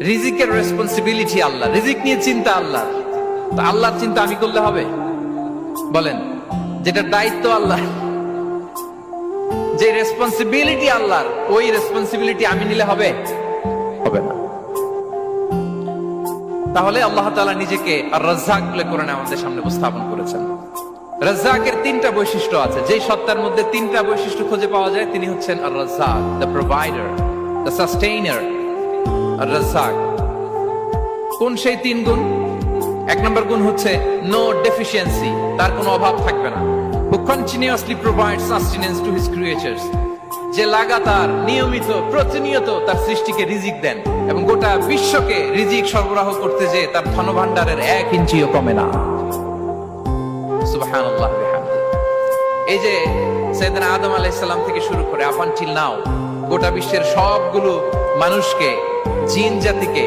রিজিকের রেসপন্সিবিলিটি আল্লাহ, রিজিক নিয়ে চিন্তা আল্লাহ। তো আল্লাহর চিন্তা আমি করলে হবে? বলেন, যেটা দায়িত্ব আল্লাহ, যে রেসপন্সিবিলিটি আল্লাহর, ওই রেসপন্সিবিলিটি আমি নিলে হবে? হবে না। তাহলে আল্লাহ তাআলা নিজেকে আর রাজ্জাক বলে কোরআনে আমাদের সামনে উপস্থাপন করেছেন। রাজ্জাকের তিনটা বৈশিষ্ট্য আছে, যেই সত্তার মধ্যে তিনটা বৈশিষ্ট্য খুঁজে পাওয়া যায় তিনি হচ্ছেন Ar Razzaq, the provider, the sustainer. Ar Razzaq কোন সেই তিন গুণ? এক নম্বর গুণ হচ্ছে নো ডেফিসিয়েন্সি, তার কোনো অভাব থাকবে না। who continuously provides sustenance to his creatures, যে লাগাতার নিয়মিত প্রতিনিয়ত তার সৃষ্টিকে রিজিক দেন এবং গোটা বিশ্বকে রিজিক সরবরাহ করতে যে তার ধনভাণ্ডারের 1 ইঞ্চিও কমে না। সুবহানাল্লাহ বিহামদি। এই যে সাইয়েদনা আদম আলাইহিস সালাম থেকে শুরু করে আপ আনটিল নাও গোটা বিশ্বের সবগুলো মানুষকে, জিন জাতিকে